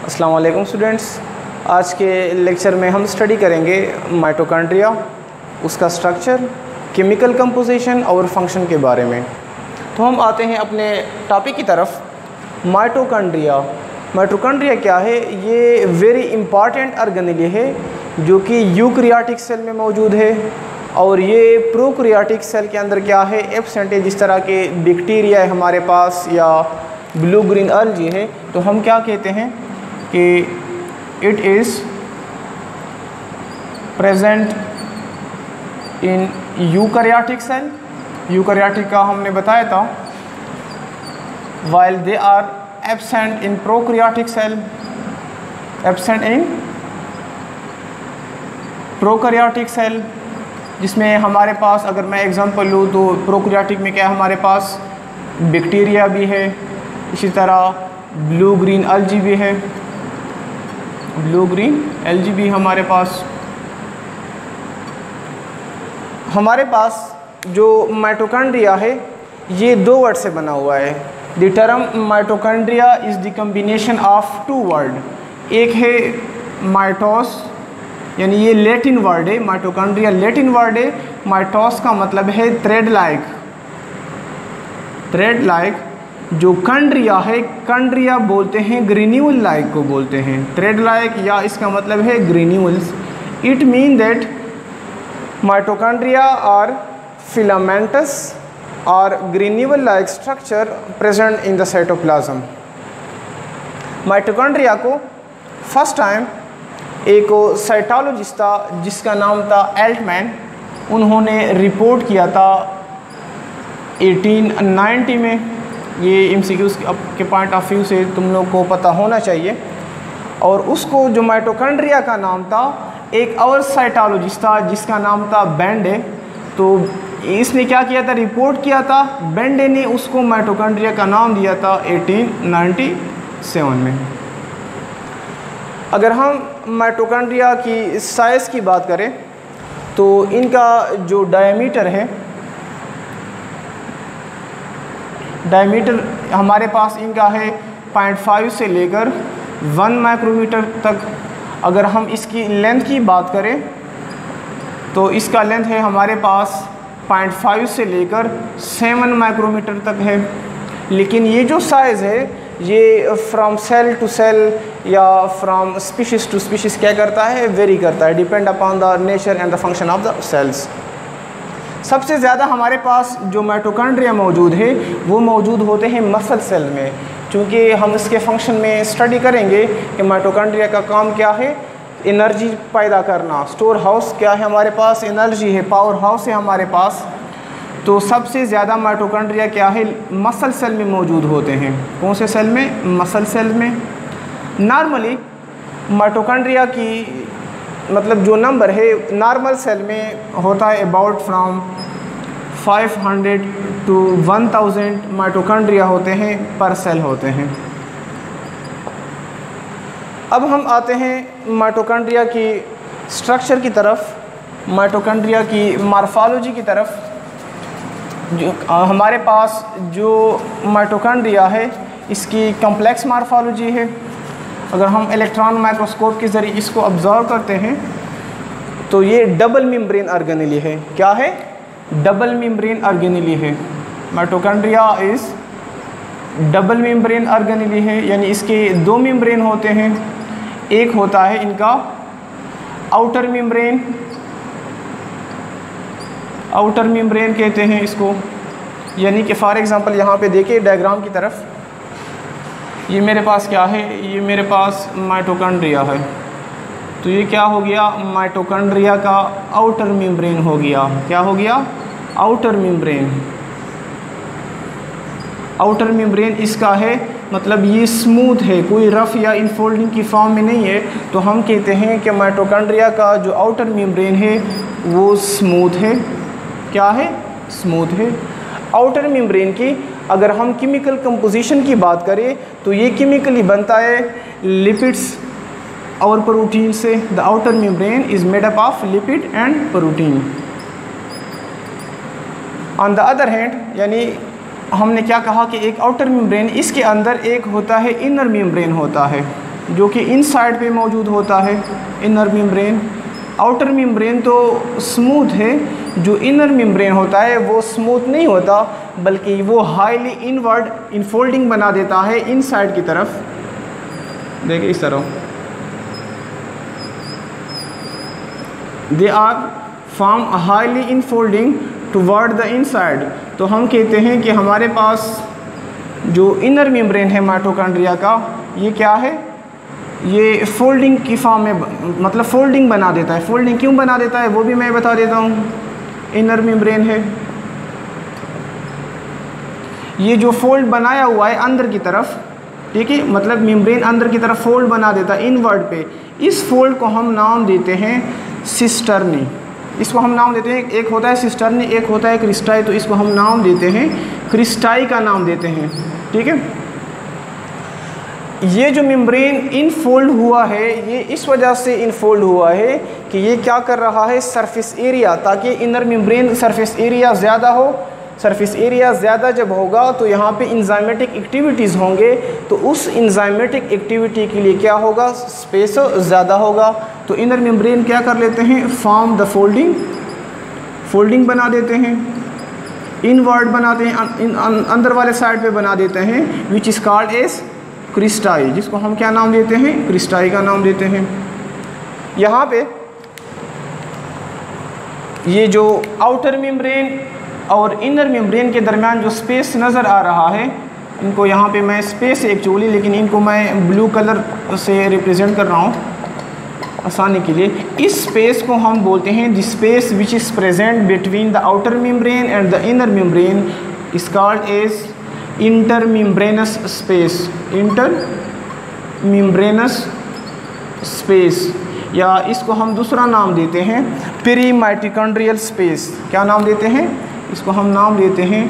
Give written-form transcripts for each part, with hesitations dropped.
अस्सलाम वालेकुम स्टूडेंट्स। आज के लेक्चर में हम स्टडी करेंगे माइटोकॉन्ड्रिया, उसका स्ट्रक्चर, केमिकल कंपोजिशन और फंक्शन के बारे में। तो हम आते हैं अपने टॉपिक की तरफ। माइटोकॉन्ड्रिया क्या है? ये वेरी इंपॉर्टेंट ऑर्गेनेल है जो कि यूकैरियोटिक सेल में मौजूद है और ये प्रोकैरियोटिक सेल के अंदर क्या है, एब्सेंट है। जिस तरह के बैक्टीरिया है हमारे पास या ब्लू ग्रीन एल्गी है, तो हम क्या कहते हैं कि it is present in eukaryotic cell. Eukaryotic का हमने बताया था, while they are absent in prokaryotic cell, absent in prokaryotic cell, जिसमें हमारे पास अगर मैं एग्जांपल लूँ तो प्रोकैरियोटिक में क्या है, हमारे पास बैक्टीरिया भी है, इसी तरह ब्लू ग्रीन एल्गी भी है, ब्लू ग्रीन एल्गी भी हमारे पास जो माइटोकॉन्ड्रिया है ये दो वर्ड से बना हुआ है। The term mitochondria is the combination of two word. एक है माइटोस, यानी ये लैटिन वर्ड है, माइटोकॉन्ड्रिया लैटिन वर्ड है। माइटोस का मतलब है थ्रेड लाइक। जो कंड्रिया है, कंड्रिया बोलते हैं ग्रेन्यूल लाइक को बोलते हैं, थ्रेड लाइक, या इसका मतलब है granules. It mean that mitochondria are filamentous or granule like structure present in the cytoplasm। माइटोकॉन्ड्रिया को फर्स्ट टाइम एक साइटोलॉजिस्ट था जिसका नाम था एल्टमैन, उन्होंने रिपोर्ट किया था 1890 में। ये MCQs के पॉइंट ऑफ व्यू से तुम लोग को पता होना चाहिए। और उसको जो माइटोकॉन्ड्रिया का नाम था, एक और साइटोलॉजिस्ट था जिसका नाम था बेंडे, तो इसने क्या किया था, रिपोर्ट किया था। बेंडे ने उसको माइटोकॉन्ड्रिया का नाम दिया था 1897 में। अगर हम माइटोकॉन्ड्रिया की साइज़ की बात करें तो इनका जो डायमीटर है, डायमीटर हमारे पास इनका है 0.5 से लेकर 1 माइक्रोमीटर तक। अगर हम इसकी लेंथ की बात करें तो इसका लेंथ है हमारे पास 0.5 से लेकर 7 माइक्रोमीटर तक है। लेकिन ये जो साइज़ है ये फ्रॉम सेल टू सेल या फ्रॉम स्पीशीज़ टू स्पीशीज़ क्या करता है, वेरी करता है, depend upon the nature and the function of the cells. सबसे ज़्यादा हमारे पास जो माइटोकॉन्ड्रिया मौजूद है वो मौजूद होते हैं मसल सेल में, क्योंकि हम इसके फंक्शन में स्टडी करेंगे कि माइटोकॉन्ड्रिया का काम क्या है, एनर्जी पैदा करना। स्टोर हाउस क्या है हमारे पास, एनर्जी है, पावर हाउस है हमारे पास। तो सबसे ज़्यादा माइटोकॉन्ड्रिया क्या है, मसल सेल में मौजूद होते हैं। कौन से सेल में? मसल सेल में। नॉर्मली माइटोकॉन्ड्रिया की मतलब जो नंबर है नॉर्मल सेल में होता है अबाउट फ्रॉम 500 to 1000 माइटोकॉन्ड्रिया होते हैं, पर सेल होते हैं। अब हम आते हैं माइटोकॉन्ड्रिया की स्ट्रक्चर की तरफ, माइटोकॉन्ड्रिया की मॉर्फोलॉजी की तरफ। जो हमारे पास जो माइटोकॉन्ड्रिया है इसकी कॉम्प्लेक्स मॉर्फोलॉजी है। अगर हम इलेक्ट्रॉन माइक्रोस्कोप के ज़रिए इसको ऑब्जर्व करते हैं तो ये डबल मेम्ब्रेन ऑर्गेनेल है। क्या है? डबल मेम्ब्रेन ऑर्गेनेल है। Mitochondria is double membrane organelle है, यानी इसके दो मेम्ब्रेन होते हैं। एक होता है इनका आउटर मेम्ब्रेन कहते हैं इसको, यानी कि फॉर एग्जांपल यहाँ पे देखिए डायग्राम की तरफ, ये मेरे पास क्या है, ये मेरे पास माइटोकॉन्ड्रिया है। तो ये क्या हो गया, माइटोकॉन्ड्रिया का आउटर मेम्ब्रेन हो गया। क्या हो गया? Outer membrane. आउटर मेम्ब्रेन इसका है, मतलब ये स्मूथ है, कोई रफ़ या इनफोल्डिंग की फॉर्म में नहीं है। तो हम कहते हैं कि माइटोकॉन्ड्रिया का जो आउटर मेम्ब्रेन है वो स्मूथ है। क्या है? स्मूथ है। आउटर मेम्ब्रेन की अगर हम केमिकल कंपोजिशन की बात करें तो ये केमिकली बनता है लिपिड्स और प्रोटीन से। The outer membrane is made up of lipid and protein. On the other hand, यानी हमने क्या कहा कि एक आउटर मेम्ब्रेन, इसके अंदर एक होता है इनर मेम्ब्रेन होता है। जो कि इनसाइड पे मौजूद होता है, इनर मेम्ब्रेन। आउटर मेम्ब्रेन तो स्मूथ है, जो इनर मेम्ब्रेन होता है वो स्मूथ नहीं होता, बल्कि वो हाईली इनवर्ड इनफोल्डिंग बना देता है इनसाइड की तरफ। देखिए इस तरह they are form highly infolding toward the inside. तो हम कहते हैं कि हमारे पास जो इनर मेम्ब्रेन है माइटोकॉन्ड्रिया का, ये क्या है, ये फोल्डिंग की फॉर्म में, मतलब फोल्डिंग बना देता है। फोल्डिंग क्यों बना देता है वो भी मैं बता देता हूँ। इनर मेम्ब्रेन है, ये जो फोल्ड बनाया हुआ है अंदर की तरफ, ठीक है, मतलब मेम्ब्रेन अंदर की तरफ फोल्ड बना देता है इनवर्ड पे। इस फोल्ड को हम नाम देते हैं सिस्टर्नी। इसको हम नाम देते हैं, एक होता है सिस्टर्नी, एक होता है क्रिस्टाई। तो इसको हम नाम देते हैं क्रिस्टाई का नाम देते हैं, ठीक है। ये जो मेम्ब्रेन इनफोल्ड हुआ है, ये इस वजह से इनफोल्ड हुआ है कि ये क्या कर रहा है, सरफेस एरिया, ताकि इनर मेम्ब्रेन सरफेस एरिया ज़्यादा हो। सरफेस एरिया ज़्यादा जब होगा तो यहाँ पे इंजाइमेटिक एक्टिविटीज़ होंगे, तो उस इंजाइमेटिक एक्टिविटी के लिए क्या होगा, स्पेस ज़्यादा होगा। तो इनर मेम्ब्रेन क्या कर लेते हैं, फॉर्म द फोल्डिंग बना देते हैं, इनवर्ड बनाते हैं, अंदर वाले साइड पे बना देते हैं, विच इज़ कॉल्ड एज क्रिस्टाई, जिसको हम क्या नाम देते हैं, क्रिस्टाई का नाम देते हैं। यहाँ पे ये जो आउटर मेम्ब्रेन और इनर मेम्ब्रेन के दरमियान जो स्पेस नज़र आ रहा है, इनको यहाँ पे मैं स्पेस एक्चुअली, लेकिन इनको मैं ब्लू कलर से रिप्रेजेंट कर रहा हूँ आसानी के लिए। इस स्पेस को हम बोलते हैं the space which is present between the outer membrane and the inner membrane is called as intermembranous space. Intermembranous space, या इसको हम दूसरा नाम देते हैं पेरी माइटोकॉन्ड्रियल स्पेस। क्या नाम देते हैं इसको, हम नाम देते हैं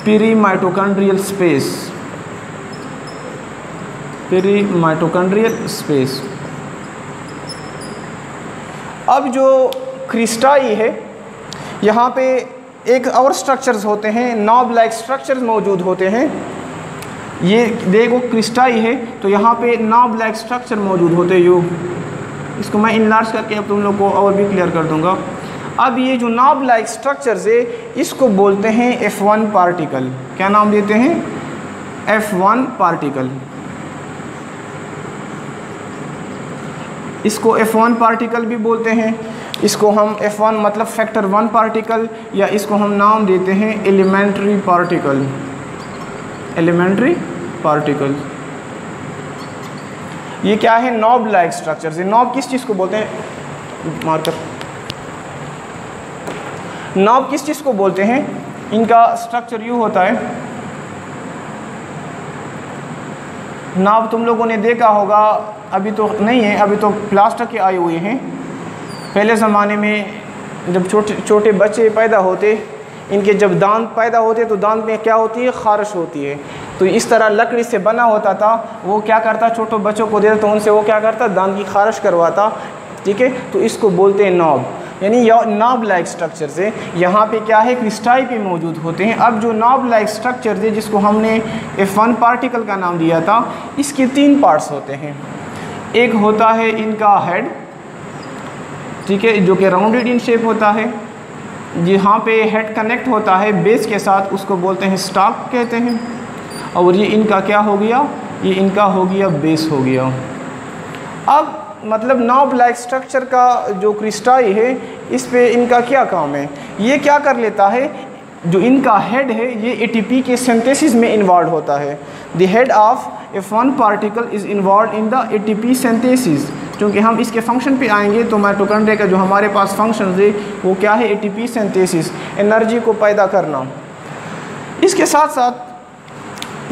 peri mitochondrial space, peri mitochondrial space. अब जो क्रिस्टाई है, यहाँ पे एक और स्ट्रक्चर्स होते हैं, नॉब लाइक स्ट्रक्चर्स मौजूद होते हैं। ये देखो क्रिस्टाई है, तो यहाँ पे नॉब लाइक स्ट्रक्चर मौजूद होते हैं। यो इसको मैं इनलार्ज करके अब तुम लोग को और भी क्लियर कर दूंगा। अब ये जो नॉब लाइक स्ट्रक्चर्स है, इसको बोलते हैं F1 पार्टिकल। क्या नाम देते हैं, F1 पार्टिकल। इसको F1 पार्टिकल भी बोलते हैं। इसको हम F1 मतलब फैक्टर 1 पार्टिकल, या इसको हम नाम देते हैं एलिमेंट्री पार्टिकल। एलिमेंट्री पार्टिकल ये क्या है, नॉब लाइक स्ट्रक्चर से। नॉब किस चीज़ को बोलते हैं, मार्कर, नॉब किस चीज़ को बोलते हैं, इनका स्ट्रक्चर यूँ होता है। नॉब तुम लोगों ने देखा होगा, अभी तो नहीं है, अभी तो प्लास्टर के आए हुए हैं। पहले ज़माने में जब छोटे बच्चे पैदा होते, इनके जब दांत पैदा होते तो दांत में क्या होती है, खारिश होती है। तो इस तरह लकड़ी से बना होता था, वो क्या करता, छोटे बच्चों को देता तो उनसे वो क्या करता, दांत की खारिश करवाता, ठीक है। तो इसको बोलते हैं नॉब, यानी नॉब लाइक स्ट्रक्चर से। यहाँ पे क्या है, क्रिस्टाई पे मौजूद होते हैं। अब जो नॉब लाइक स्ट्रक्चर है, जिसको हमने F1 पार्टिकल का नाम दिया था, इसके 3 पार्ट्स होते हैं। एक होता है इनका हेड, ठीक है, जो कि राउंडेड इन शेप होता है। यहाँ पे हेड कनेक्ट होता है बेस के साथ, उसको बोलते हैं स्टॉक कहते हैं। और ये इनका क्या हो गया, ये इनका हो गया बेस हो गया। अब मतलब नॉब लाइक स्ट्रक्चर का जो क्रिस्टाई है, इस पे इनका क्या काम है, ये क्या कर लेता है, जो इनका हेड है ये ATP के सिंथेसिस में इन्वॉल्व होता है। The head of F1 particle is involve in the ATP synthesis. क्योंकि हम इसके फंक्शन पे आएंगे, तो माइटोकॉन्ड्रिया का जो हमारे पास फंक्शन है वो क्या है, ATP सिंथेसिस, एनर्जी को पैदा करना। इसके साथ साथ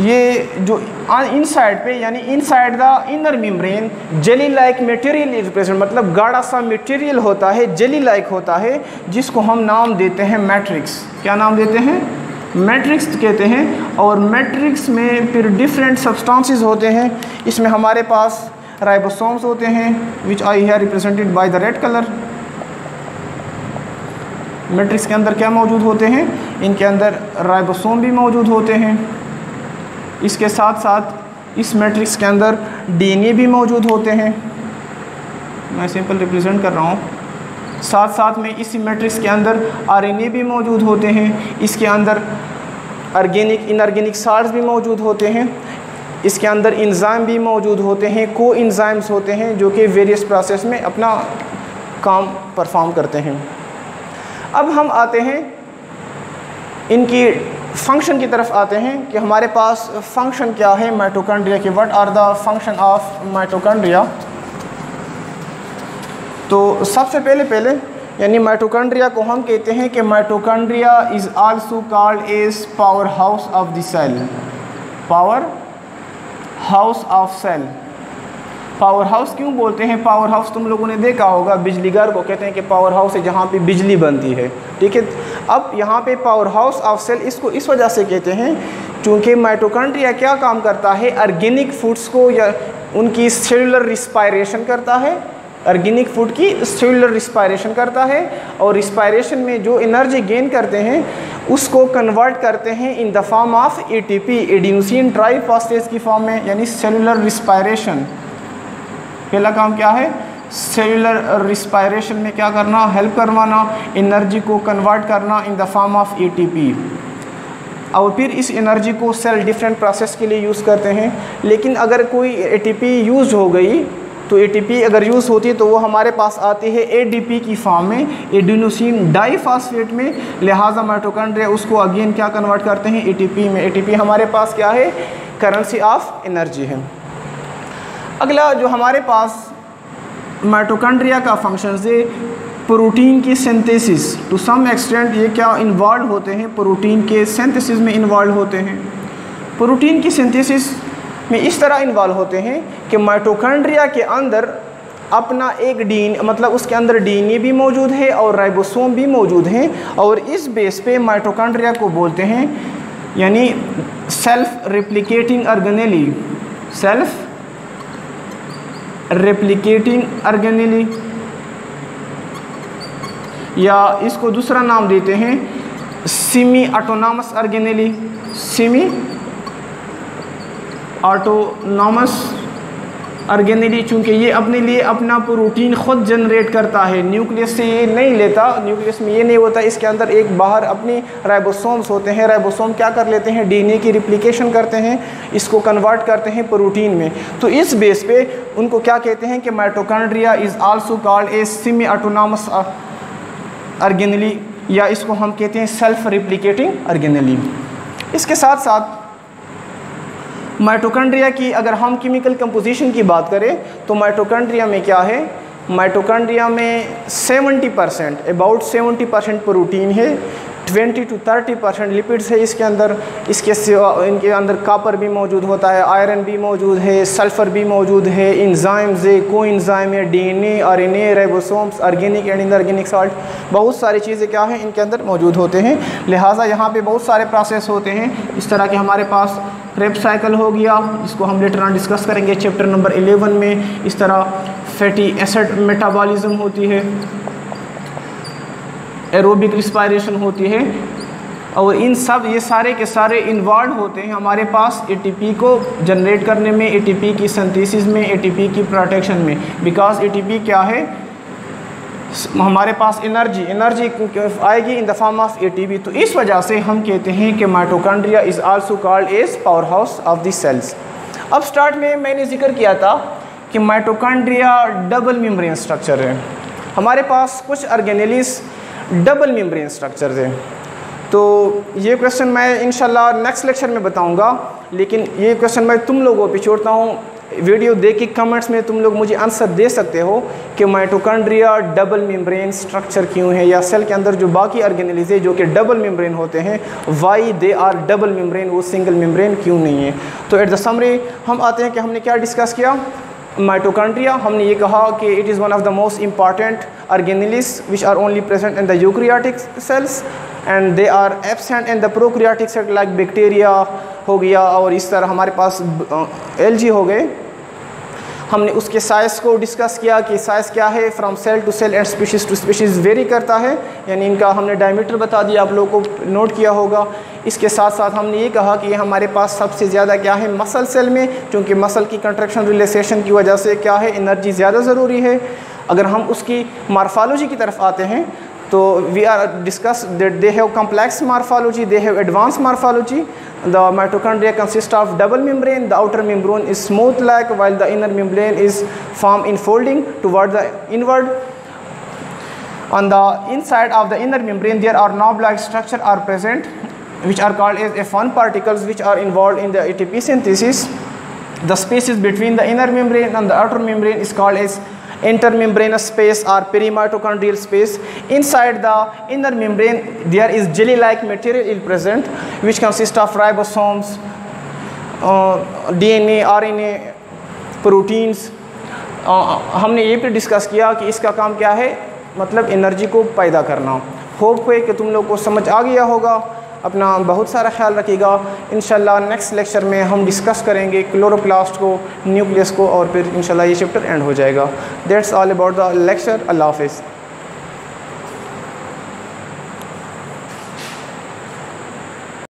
ये जो इनसाइड पे, यानी inside the inner membrane jelly like material is present, मतलब गाढ़ा सा मटेरियल होता है, जेली लाइक होता है, जिसको हम नाम देते हैं मैट्रिक्स। क्या नाम देते हैं, मैट्रिक्स कहते हैं। और मैट्रिक्स में फिर डिफरेंट सब्सटेंसेस होते हैं। इसमें हमारे पास राइबोसोम्स होते हैं, which I have represented by the red colour. Matrix के अंदर क्या मौजूद होते हैं, इनके अंदर राइबोसोम भी मौजूद होते हैं। इसके साथ साथ इस मैट्रिक्स के अंदर डीएनए भी मौजूद होते हैं, मैं सिंपल रिप्रेजेंट कर रहा हूँ। साथ साथ में इसी मैट्रिक्स के अंदर आरएनए भी मौजूद होते हैं, इसके अंदर ऑर्गेनिक इनऑर्गेनिक साल्ट्स भी मौजूद होते हैं, इसके अंदर इंजाइम भी मौजूद होते हैं, को इंजाइम्स होते हैं जो कि वेरियस प्रोसेस में अपना काम परफॉर्म करते हैं। अब हम आते हैं इनकी फंक्शन की तरफ आते हैं कि हमारे पास फंक्शन क्या है माइटोकॉन्ड्रिया के, what are the function of mitochondria. तो सबसे पहले यानी माइटोकॉन्ड्रिया को हम कहते हैं कि mitochondria is also called as power house of the cell, power house of cell. Power house क्यों बोलते हैं? पावर हाउस तुम लोगों ने देखा होगा, बिजली घर को कहते हैं कि पावर हाउस है जहाँ पे बिजली बनती है, ठीक है। अब यहाँ पे पावर हाउस ऑफ सेल इसको इस वजह से कहते हैं क्योंकि माइटोकॉन्ड्रिया क्या काम करता है, ऑर्गेनिक फूड्स को या उनकी सेलुलर रिस्पायरेशन करता है, ऑर्गेनिक फूड की सेलुलर रिस्पायरेशन करता है, और रिस्पायरेशन में जो एनर्जी गेन करते हैं उसको कन्वर्ट करते हैं इन the form of ATP, adenosine triphosphate की फॉर्म में, यानी सेलुलर रिस्पायरेशन। पहला काम क्या है? सेलुलर रिस्पायरेशन में क्या करना? हेल्प करवाना, एनर्जी को कन्वर्ट करना इन द फॉर्म ऑफ एटीपी, और फिर इस एनर्जी को सेल डिफरेंट प्रोसेस के लिए यूज़ करते हैं। लेकिन अगर कोई एटीपी यूज़ हो गई तो एटीपी अगर यूज़ होती है तो वो हमारे पास आती है एडीपी की फॉर्म में, एडिनोसिन डाइफॉस्फेट में, लिहाजा माइटोकॉन्ड्रिया उसको अगेन क्या कन्वर्ट करते हैं? एटीपी में। एटीपी हमारे पास क्या है? करेंसी ऑफ एनर्जी है। अगला जो हमारे पास माइटोकॉन्ड्रिया का फंक्शन है प्रोटीन की सिंथेसिस, टू सम एक्सटेंट ये क्या इन्वॉल्व होते हैं? प्रोटीन के सिंथेसिस में इन्वॉल्व होते हैं। प्रोटीन की सिंथेसिस में इस तरह इन्वॉल्व होते हैं कि माइटोकॉन्ड्रिया के अंदर अपना एक मतलब उसके अंदर डीएनए भी मौजूद है और राइबोसोम भी मौजूद हैं, और इस बेस पे माइटोकॉन्ड्रिया को बोलते हैं यानी self replicating organelle, self replicating organelle, या इसको दूसरा नाम देते हैं semi autonomous organelle, semi autonomous organelle, चूँकि ये अपने लिए अपना प्रोटीन खुद जनरेट करता है, न्यूक्लियस से ये नहीं लेता, न्यूक्लियस में ये नहीं होता, इसके अंदर एक बाहर अपनी राइबोसोम्स होते हैं, राइबोसोम क्या कर लेते हैं? डीएनए की रिप्लिकेशन करते हैं, इसको कन्वर्ट करते हैं प्रोटीन में। तो इस बेस पे उनको क्या कहते हैं कि mitochondria is also called a semi autonomous organelle, या इसको हम कहते हैं सेल्फ रिप्लिकेटिंग ऑर्गेनेली। इसके साथ साथ माइटोकॉन्ड्रिया की अगर हम केमिकल कंपोजिशन की बात करें तो माइटोकॉन्ड्रिया में क्या है? माइटोकॉन्ड्रिया में 70% अबाउट 70% प्रोटीन है, 20 to 30% लिपिड्स है इसके अंदर। इसके सिवा इनके अंदर कॉपर भी मौजूद होता है, आयरन भी मौजूद है, सल्फ़र भी मौजूद है, इंजाइम्स है, को इंजाइम है, DNA, RNA, ribosomes, organic and inorganic salt, बहुत सारी चीज़ें क्या हैं इनके अंदर मौजूद होते हैं। लिहाजा यहाँ पे बहुत सारे प्रोसेस होते हैं इस तरह के। हमारे पास क्रेब्स साइकिल हो गया, इसको हम लेटर ऑन डिस्कस करेंगे चैप्टर नंबर 11 में। इस तरह फैटी एसिड मेटाबॉलिज्म होती है, एरोबिक रिस्पायरेशन होती है, और इन सब ये सारे के सारे इन्वॉल्व होते हैं हमारे पास एटीपी को जनरेट करने में, एटीपी की सिंथेसिस में, एटीपी की प्रोटेक्शन में। बिकॉज एटीपी क्या है? हमारे पास एनर्जी आएगी in the form of ATP. तो इस वजह से हम कहते हैं कि mitochondria is also called as power house of the cells. अब स्टार्ट में मैंने जिक्र किया था कि माइटोकॉन्ड्रिया डबल मेम्ब्रेन स्ट्रक्चर है। हमारे पास कुछ ऑर्गेनेलिस डबल मेम्ब्रेन स्ट्रक्चर है। तो ये क्वेश्चन मैं इंशाल्लाह नेक्स्ट लेक्चर में बताऊंगा, लेकिन ये क्वेश्चन मैं तुम लोगों पे छोड़ता हूँ। वीडियो देख के कमेंट्स में तुम लोग मुझे आंसर दे सकते हो कि माइटोकॉन्ड्रिया डबल मेम्ब्रेन स्ट्रक्चर क्यों है, या सेल के अंदर जो बाकी ऑर्गेनेलिस है जो कि डबल मेम्ब्रेन होते हैं, why they are double membrane, वो सिंगल मेम्ब्रेन क्यों नहीं है। तो एट द समरी हम आते हैं कि हमने क्या डिस्कस किया। माइटोकॉन्ड्रिया हमने ये कहा कि it is one of the most important organelles which are only present in the eukaryotic cells and they are absent in the prokaryotic cell like bacteria हो गया, और इस तरह हमारे पास एलजी हो गए। हमने उसके साइज़ को डिस्कस किया कि साइज़ क्या है, from cell to cell and species to species vary करता है, यानी इनका हमने डायमीटर बता दिया, आप लोगों को नोट किया होगा। इसके साथ साथ हमने ये कहा कि हमारे पास सबसे ज़्यादा क्या है मसल सेल में, क्योंकि मसल की कंट्रैक्शन रिलैक्सेशन की वजह से क्या है एनर्जी ज़्यादा ज़रूरी है। अगर हम उसकी मॉर्फोलॉजी की तरफ आते हैं तो we are discuss that they have complex morphology, they have advance morphology. The mitochondria consist of double membrane. The outer membrane is smooth like, while the inner membrane is formed in folding toward the inward. On the inside of the inner membrane, there are knob-like structure are present, which are called as F1 particles, which are involved in the ATP synthesis. The spaces between the inner membrane and the outer membrane is called as intermembranous space or perimitochondrial space. Inside the inner membrane there is jelly-like material present, which consists of ribosomes, DNA, RNA, proteins. हमने ये भी discuss किया कि इसका काम क्या है, मतलब एनर्जी को पैदा करना। होप है कि तुम लोग को समझ आ गया होगा। अपना बहुत सारा ख्याल रखिएगा। इंशाल्लाह नेक्स्ट लेक्चर में हम डिस्कस करेंगे क्लोरोप्लास्ट को, न्यूक्लियस को, और फिर इंशाल्लाह ये चैप्टर एंड हो जाएगा। That's all about the lecture. अल्लाह हाफ़िज़।